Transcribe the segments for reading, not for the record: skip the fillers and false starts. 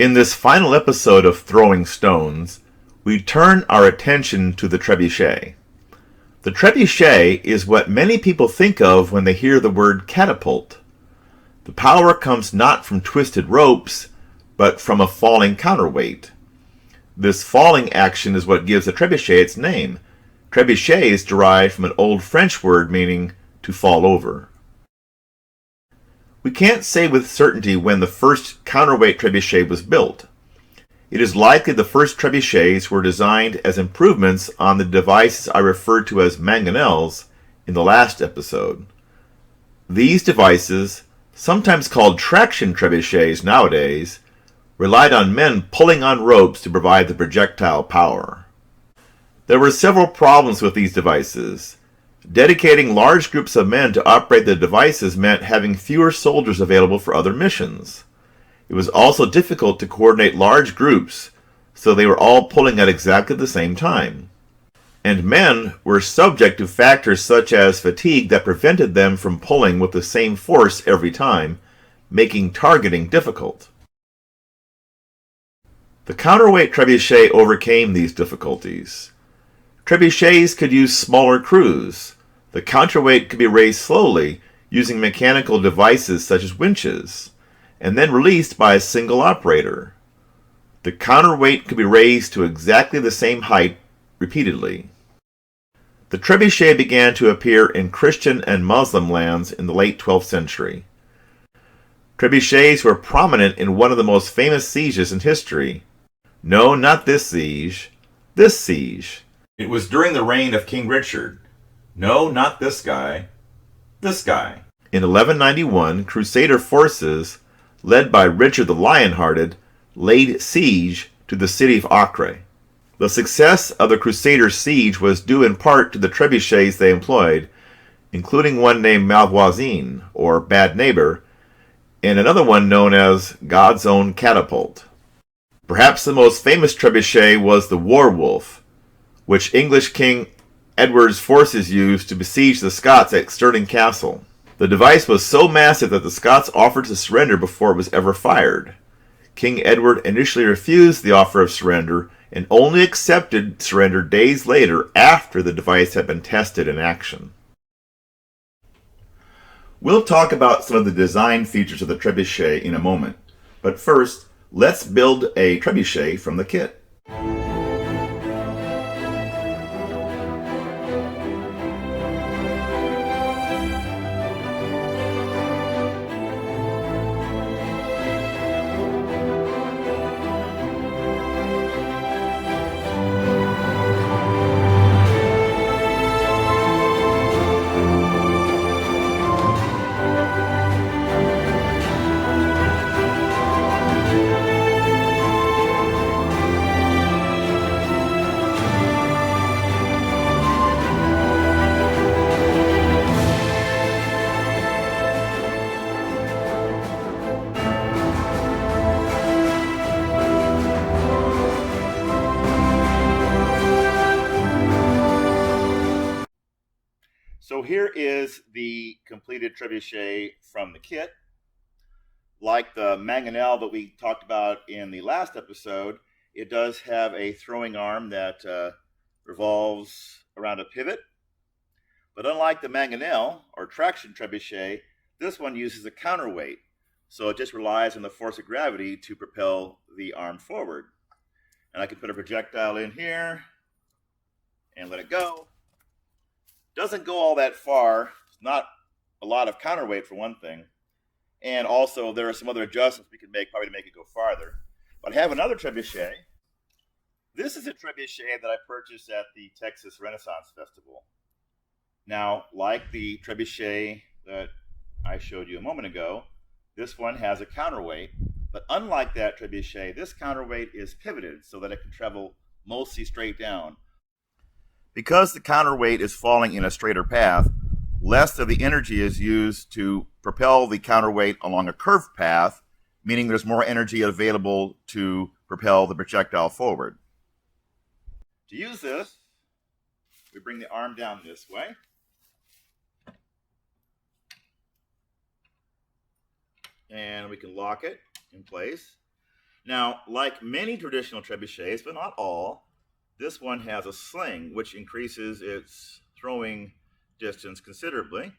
In this final episode of Throwing Stones, we turn our attention to the trebuchet. The trebuchet is what many people think of when they hear the word catapult. The power comes not from twisted ropes, but from a falling counterweight. This falling action is what gives the trebuchet its name. Trebuchet is derived from an old French word meaning to fall over. We can't say with certainty when the first counterweight trebuchet was built. It is likely the first trebuchets were designed as improvements on the devices I referred to as mangonels in the last episode. These devices, sometimes called traction trebuchets nowadays, relied on men pulling on ropes to provide the projectile power. There were several problems with these devices. Dedicating large groups of men to operate the devices meant having fewer soldiers available for other missions. It was also difficult to coordinate large groups, so they were all pulling at exactly the same time. And men were subject to factors such as fatigue that prevented them from pulling with the same force every time, making targeting difficult. The counterweight trebuchet overcame these difficulties. Trebuchets could use smaller crews. The counterweight could be raised slowly using mechanical devices such as winches, and then released by a single operator. The counterweight could be raised to exactly the same height repeatedly. The trebuchet began to appear in Christian and Muslim lands in the late 12th century. Trebuchets were prominent in one of the most famous sieges in history. No, not this siege. This siege. It was during the reign of King Richard. No, not this guy. This guy. In 1191, Crusader forces, led by Richard the Lionhearted, laid siege to the city of Acre. The success of the Crusader siege was due in part to the trebuchets they employed, including one named Malvoisin, or Bad Neighbor, and another one known as God's Own Catapult. Perhaps the most famous trebuchet was the War Wolf, which English King Edward's forces used to besiege the Scots at Stirling Castle. The device was so massive that the Scots offered to surrender before it was ever fired. King Edward initially refused the offer of surrender and only accepted surrender days later after the device had been tested in action. We'll talk about some of the design features of the trebuchet in a moment, but first, let's build a trebuchet from the kit. So here is the completed trebuchet from the kit. Like the mangonel that we talked about in the last episode, it does have a throwing arm that revolves around a pivot. But unlike the mangonel, or traction trebuchet, this one uses a counterweight. So it just relies on the force of gravity to propel the arm forward. And I can put a projectile in here and let it go. Doesn't go all that far. It's not a lot of counterweight for one thing. And also there are some other adjustments we can make probably to make it go farther. But I have another trebuchet. This is a trebuchet that I purchased at the Texas Renaissance Festival. Now, like the trebuchet that I showed you a moment ago, this one has a counterweight. But unlike that trebuchet, this counterweight is pivoted so that it can travel mostly straight down. Because the counterweight is falling in a straighter path, less of the energy is used to propel the counterweight along a curved path, meaning there's more energy available to propel the projectile forward. To use this, we bring the arm down this way. And we can lock it in place. Now, like many traditional trebuchets, but not all, this one has a sling, which increases its throwing distance considerably.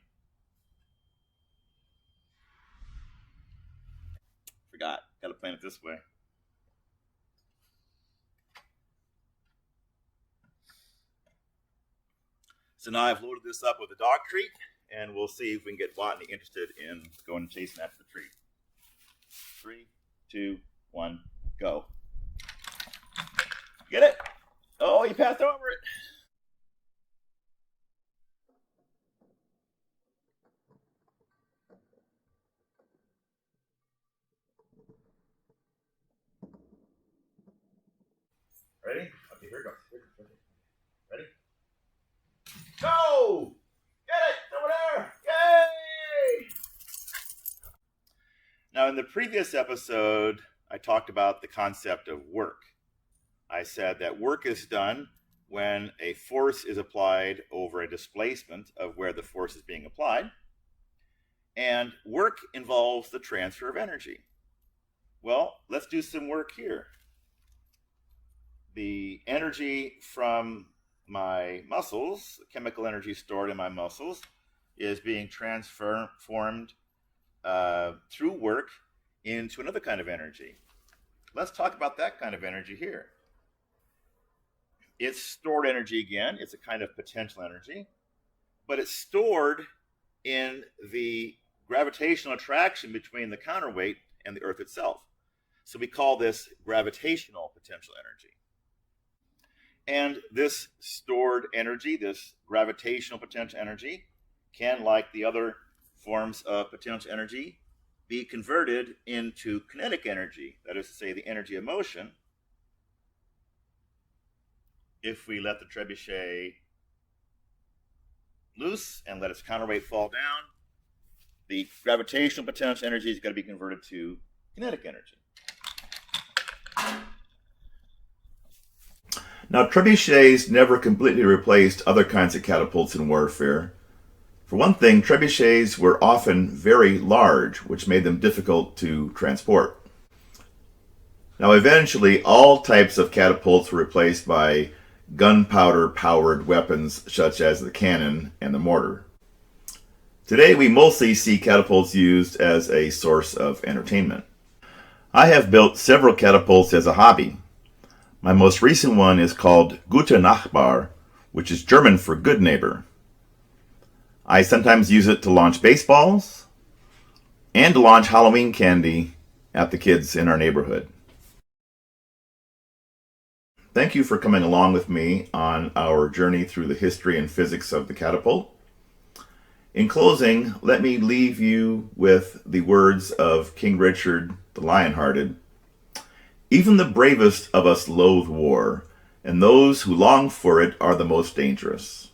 Forgot, gotta plan it this way. So now I've loaded this up with a dog treat, and we'll see if we can get Watney interested in going and chasing after the treat. 3, 2, 1, go. Get it? Oh, you passed over it. Ready? Okay, here it goes. Ready? Go! Get it! Over there! Yay! Now, in the previous episode, I talked about the concept of work. I said that work is done when a force is applied over a displacement of where the force is being applied. And work involves the transfer of energy. Well, let's do some work here. The energy from my muscles, the chemical energy stored in my muscles, is being transformed through work into another kind of energy. Let's talk about that kind of energy here. It's stored energy again. It's a kind of potential energy, but it's stored in the gravitational attraction between the counterweight and the Earth itself. So we call this gravitational potential energy. And this stored energy, this gravitational potential energy, can, like the other forms of potential energy, be converted into kinetic energy, that is to say, the energy of motion, if we let the trebuchet loose and let its counterweight fall down. The gravitational potential energy is going to be converted to kinetic energy. Now, trebuchets never completely replaced other kinds of catapults in warfare. For one thing, trebuchets were often very large, which made them difficult to transport. Now, eventually, all types of catapults were replaced by gunpowder-powered weapons such as the cannon and the mortar. Today, we mostly see catapults used as a source of entertainment. I have built several catapults as a hobby. My most recent one is called Guter Nachbar, which is German for good neighbor. I sometimes use it to launch baseballs and to launch Halloween candy at the kids in our neighborhood. Thank you for coming along with me on our journey through the history and physics of the catapult. In closing, let me leave you with the words of King Richard the Lionhearted. Even the bravest of us loathe war, and those who long for it are the most dangerous.